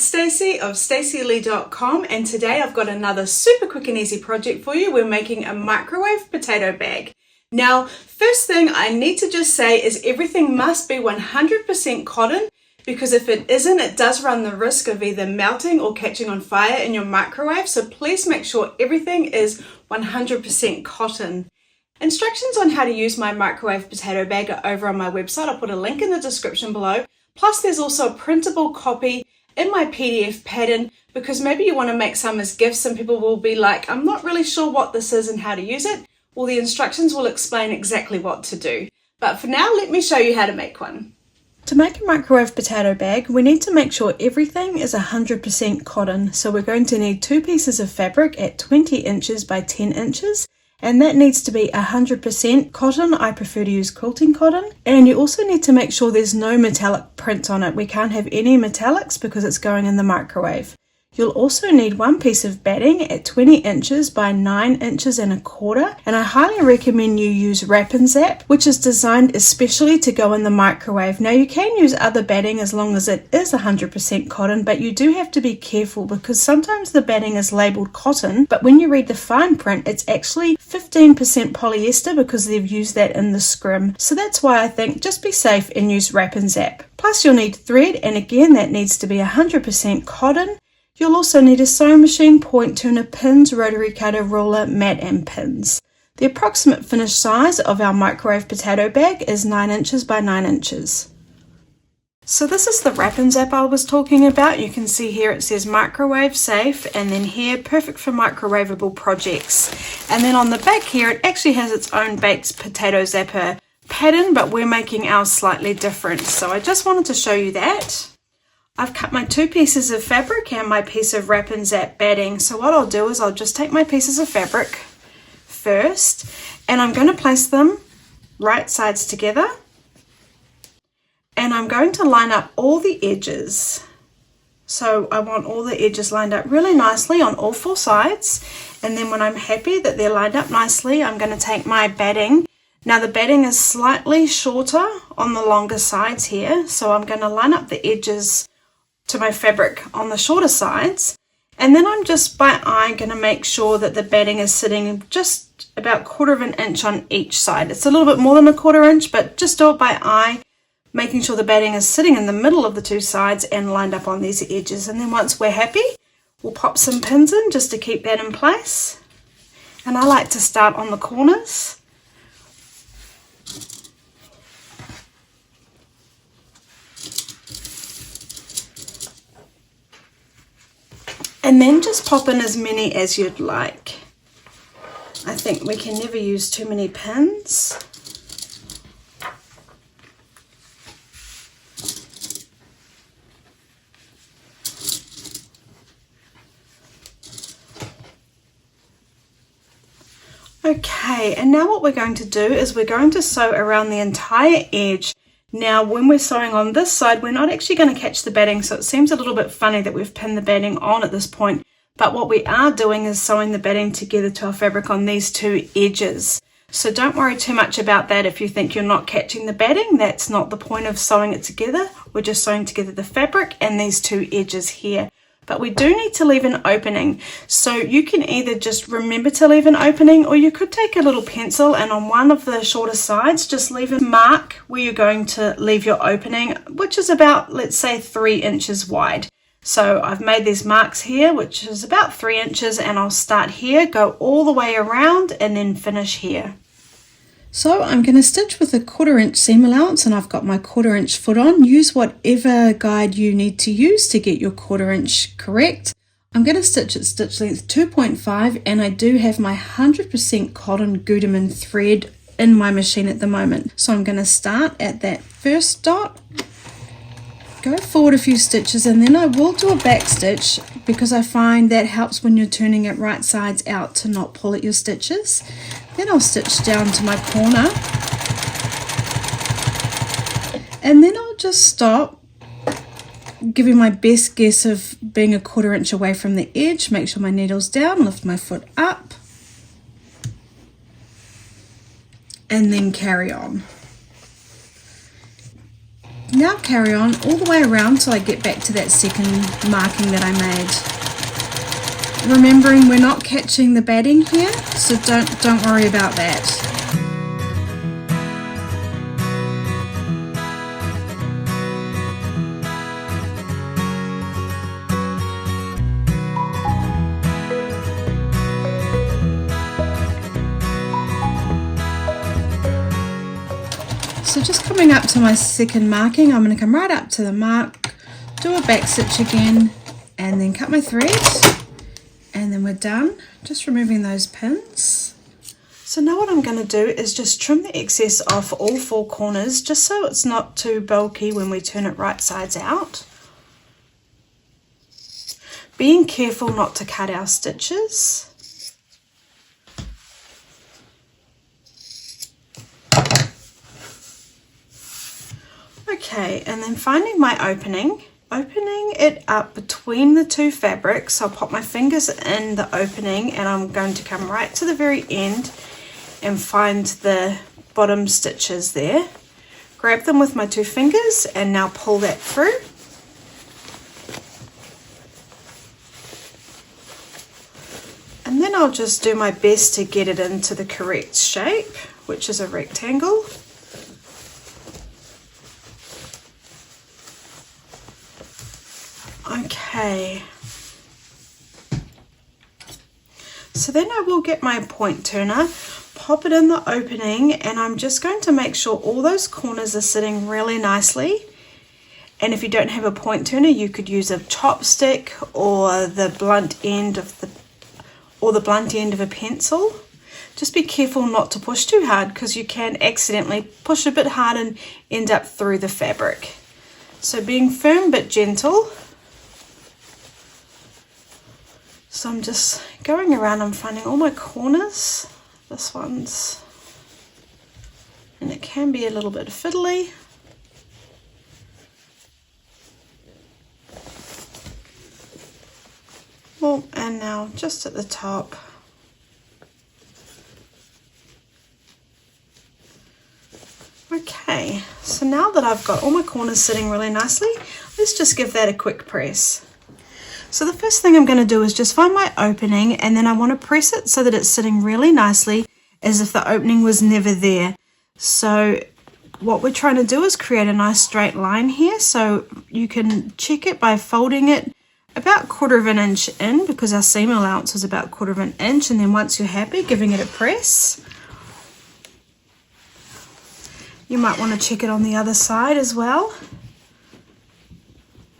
it's Stacey of staceylee.com, and today I've got another super quick and easy project for you. We're making a microwave potato bag. Now, first thing I need to just say is everything must be 100% cotton, because if it isn't, it does run the risk of either melting or catching on fire in your microwave. So please make sure everything is 100% cotton. Instructions on how to use my microwave potato bag are over on my website. I'll put a link in the description below. Plus there's also a printable copy in my PDF pattern, because maybe you want to make some as gifts and people will be like, I'm not really sure what this is and how to use it. Well, the instructions will explain exactly what to do. But for now, let me show you how to make one. To make a microwave potato bag, we need to make sure everything is 100% cotton. So we're going to need 2 pieces of fabric at 20 inches by 10 inches. And that needs to be 100% cotton. I prefer to use quilting cotton. And you also need to make sure there's no metallic print on it. We can't have any metallics because it's going in the microwave. You'll also need 1 piece of batting at 20 inches by 9 inches and a quarter. And I highly recommend you use Wrap and Zap, which is designed especially to go in the microwave. Now you can use other batting as long as it is 100% cotton, but you do have to be careful because sometimes the batting is labeled cotton, but when you read the fine print, it's actually 15% polyester because they've used that in the scrim. So that's why I think just be safe and use Wrap and Zap. Plus you'll need thread, and again that needs to be 100% cotton. You'll also need a sewing machine, point turner, pins, rotary cutter, ruler, mat and pins. The approximate finished size of our microwave potato bag is 9 inches by 9 inches. So this is the Wrap and Zap I was talking about. You can see here it says microwave safe, and then here perfect for microwavable projects. And then on the back here it actually has its own baked potato zapper pattern, but we're making ours slightly different. So I just wanted to show you that. I've cut my 2 pieces of fabric and my piece of Wrap and Zap batting. So what I'll do is I'll just take my pieces of fabric first, and I'm going to place them right sides together, and I'm going to line up all the edges. So I want all the edges lined up really nicely on all 4 sides, and then when I'm happy that they're lined up nicely, I'm going to take my batting. Now the batting is slightly shorter on the longer sides here, so I'm going to line up the edges to my fabric on the shorter sides, and then I'm just by eye going to make sure that the batting is sitting just about 1/4 inch on each side. It's a little bit more than 1/4 inch, but just do it by eye, making sure the batting is sitting in the middle of the 2 sides and lined up on these edges. And then once we're happy, we'll pop some pins in just to keep that in place. And I like to start on the corners. And then just pop in as many as you'd like. I think we can never use too many pins. Okay, and now what we're going to do is we're going to sew around the entire edge. Now when we're sewing on this side, we're not actually going to catch the batting, so it seems a little bit funny that we've pinned the batting on at this point, but what we are doing is sewing the batting together to our fabric on these 2 edges. So don't worry too much about that. If you think you're not catching the batting, that's not the point of sewing it together. We're just sewing together the fabric and these 2 edges here. But we do need to leave an opening, so you can either just remember to leave an opening, or you could take a little pencil and on one of the shorter sides just leave a mark where you're going to leave your opening, which is about, let's say, 3 inches wide. So I've made these marks here, which is about 3 inches, and I'll start here, go all the way around and then finish here. So I'm going to stitch with a 1/4 inch seam allowance, and I've got my 1/4 inch foot on. Use whatever guide you need to use to get your 1/4 inch correct. I'm going to stitch at stitch length 2.5, and I do have my 100% cotton Gutermann thread in my machine at the moment. So I'm going to start at that first dot, go forward a few stitches, and then I will do a back stitch because I find that helps when you're turning it right sides out to not pull at your stitches. Then I'll stitch down to my corner, and then I'll just stop, giving my best guess of being a 1/4 inch away from the edge. Make sure my needle's down, lift my foot up, and then carry on. Now carry on all the way around till I get back to that second marking that I made. Remembering we're not catching the batting here, so don't worry about that. So just coming up to my second marking, I'm going to come right up to the mark, do a back stitch again, and then cut my thread, and then we're done. Just removing those pins. So now what I'm going to do is just trim the excess off all 4 corners, just so it's not too bulky when we turn it right sides out. Being careful not to cut our stitches. Okay, and then finding my opening it up between the 2 fabrics. I'll pop my fingers in the opening and I'm going to come right to the very end and find the bottom stitches there. Grab them with my 2 fingers and now pull that through. And then I'll just do my best to get it into the correct shape, which is a rectangle. Okay, so then I will get my point turner, pop it in the opening, and I'm just going to make sure all those corners are sitting really nicely. And if you don't have a point turner, you could use a chopstick or the blunt end of a pencil. Just be careful not to push too hard, because you can accidentally push a bit hard and end up through the fabric. So being firm but gentle. So I'm just going around, I'm finding all my corners. This one's, and it can be a little bit fiddly. Well, and now just at the top. Okay, so now that I've got all my corners sitting really nicely, let's just give that a quick press. So the first thing I'm going to do is just find my opening, and then I want to press it so that it's sitting really nicely as if the opening was never there. So what we're trying to do is create a nice straight line here, so you can check it by folding it about 1/4 inch in, because our seam allowance is about 1/4 inch, and then once you're happy, giving it a press. You might want to check it on the other side as well.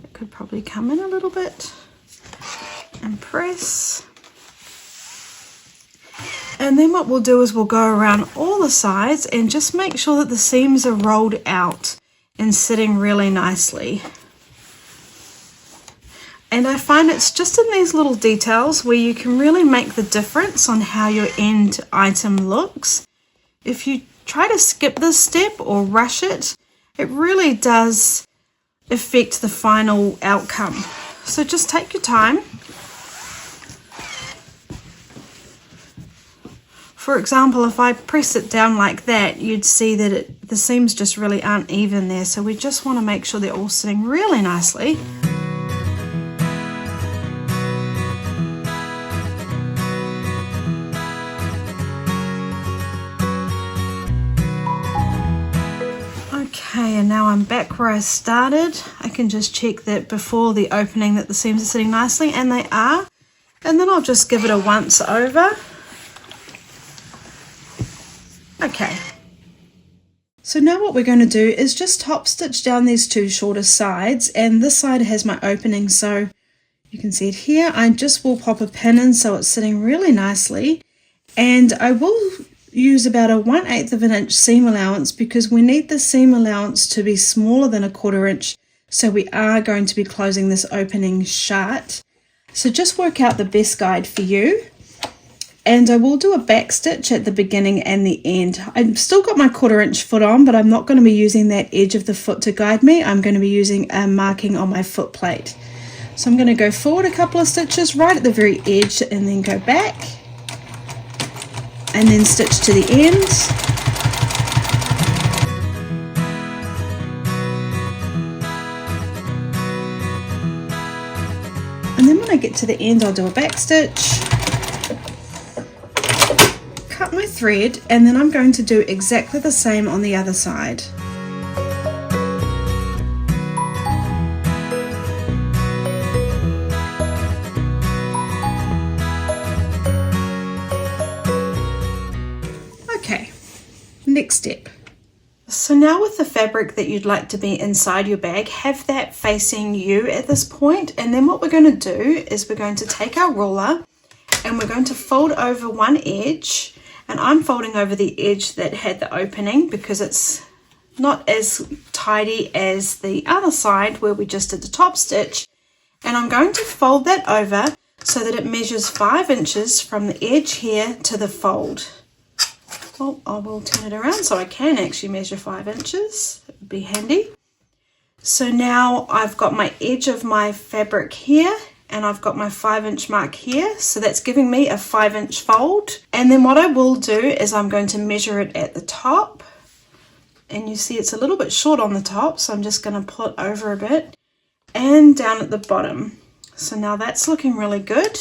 It could probably come in a little bit. And press. And then what we'll do is we'll go around all the sides and just make sure that the seams are rolled out and sitting really nicely. And I find it's just in these little details where you can really make the difference on how your end item looks. If you try to skip this step or rush it, it really does affect the final outcome. So just take your time. For example, if I press it down like that, you'd see that the seams just really aren't even there. So we just want to make sure they're all sitting really nicely. Okay, and now I'm back where I started. I can just check that before the opening that the seams are sitting nicely, and they are. And then I'll just give it a once over. Okay, so now what we're going to do is just top stitch down these 2 shorter sides, and this side has my opening, so you can see it here. I just will pop a pin in so it's sitting really nicely, and I will use about a 1/8 inch seam allowance, because we need the seam allowance to be smaller than a 1/4 inch, so we are going to be closing this opening shut. So just work out the best guide for you. And I will do a back stitch at the beginning and the end. I've still got my 1/4 inch foot on, but I'm not going to be using that edge of the foot to guide me. I'm going to be using a marking on my foot plate. So I'm going to go forward a couple of stitches right at the very edge, and then go back, and then stitch to the end. And then when I get to the end, I'll do a back stitch, cut my thread, and then I'm going to do exactly the same on the other side. Okay, next step. So now with the fabric that you'd like to be inside your bag, have that facing you at this point, and then what we're going to do is we're going to take our ruler and we're going to fold over one edge, and I'm folding over the edge that had the opening because it's not as tidy as the other side where we just did the top stitch, and I'm going to fold that over so that it measures 5 inches from the edge here to the fold. Oh, I will turn it around so I can actually measure 5 inches. It would be handy. So now I've got my edge of my fabric here and I've got my 5-inch mark here. So that's giving me a 5-inch fold. And then what I will do is I'm going to measure it at the top. And you see it's a little bit short on the top, so I'm just going to pull it over a bit and down at the bottom. So now that's looking really good.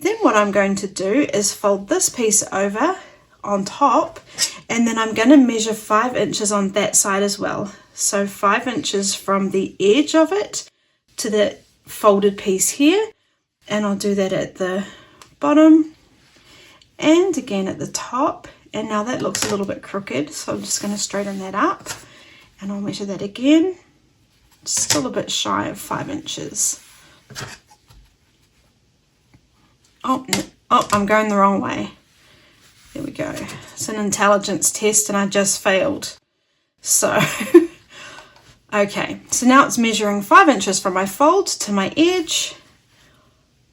Then what I'm going to do is fold this piece over on top, and then I'm going to measure 5 inches on that side as well. So 5 inches from the edge of it to the folded piece here, and I'll do that at the bottom and again at the top. And now that looks a little bit crooked, so I'm just going to straighten that up and I'll measure that again. Still a bit shy of 5 inches. Oh, I'm going the wrong way. There we go. It's an intelligence test and I just failed. So, okay. So now it's measuring 5 inches from my fold to my edge,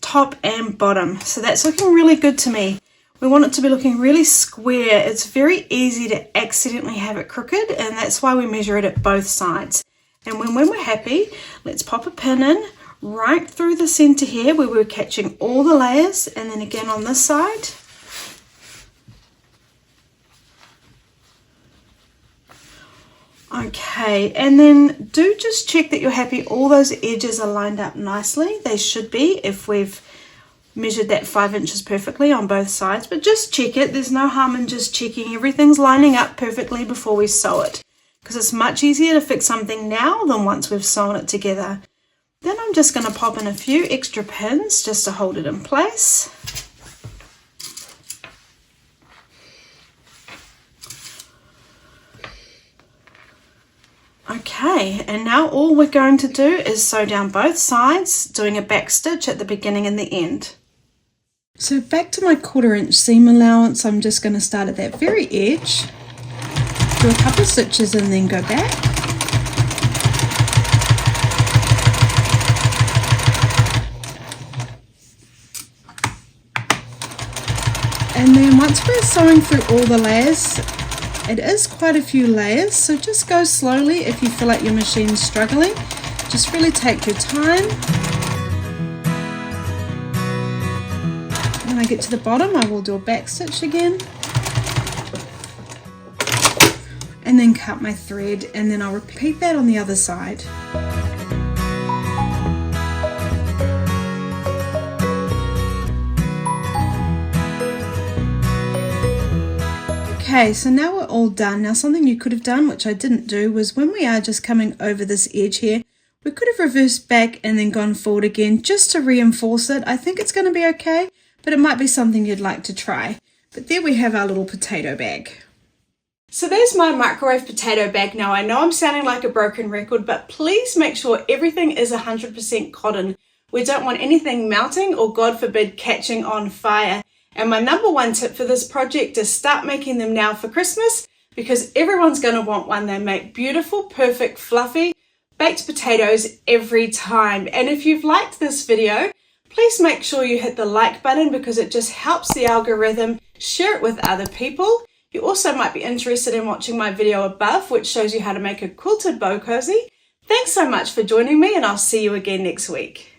top and bottom. So that's looking really good to me. We want it to be looking really square. It's very easy to accidentally have it crooked, and that's why we measure it at both sides. And when we're happy, let's pop a pin in right through the center here where we're catching all the layers, and then again on this side. Okay, and then do just check that you're happy all those edges are lined up nicely. They should be if we've measured that 5 inches perfectly on both sides, but just check it. There's no harm in just checking everything's lining up perfectly before we sew it, because it's much easier to fix something now than once we've sewn it together. Then I'm just going to pop in a few extra pins just to hold it in place. Okay, and now all we're going to do is sew down both sides, doing a back stitch at the beginning and the end. So back to my 1/4 inch seam allowance, I'm just going to start at that very edge, do a couple of stitches and then go back. And then once we're sewing through all the layers, it is quite a few layers, so just go slowly if you feel like your machine's struggling. Just really take your time. When I get to the bottom, I will do a back stitch again. And then cut my thread, and then I'll repeat that on the other side. Okay, so now we're all done. Now something you could have done, which I didn't do, was when we are just coming over this edge here, we could have reversed back and then gone forward again just to reinforce it. I think it's going to be okay, but it might be something you'd like to try. But there we have our little potato bag. So there's my microwave potato bag. Now I know I'm sounding like a broken record, but please make sure everything is 100% cotton. We don't want anything melting or, God forbid, catching on fire. And my #1 tip for this project is start making them now for Christmas, because everyone's going to want one. They make beautiful, perfect, fluffy baked potatoes every time. And if you've liked this video, please make sure you hit the like button, because it just helps the algorithm. Share it with other people. You also might be interested in watching my video above, which shows you how to make a quilted bow cozy. Thanks so much for joining me, and I'll see you again next week.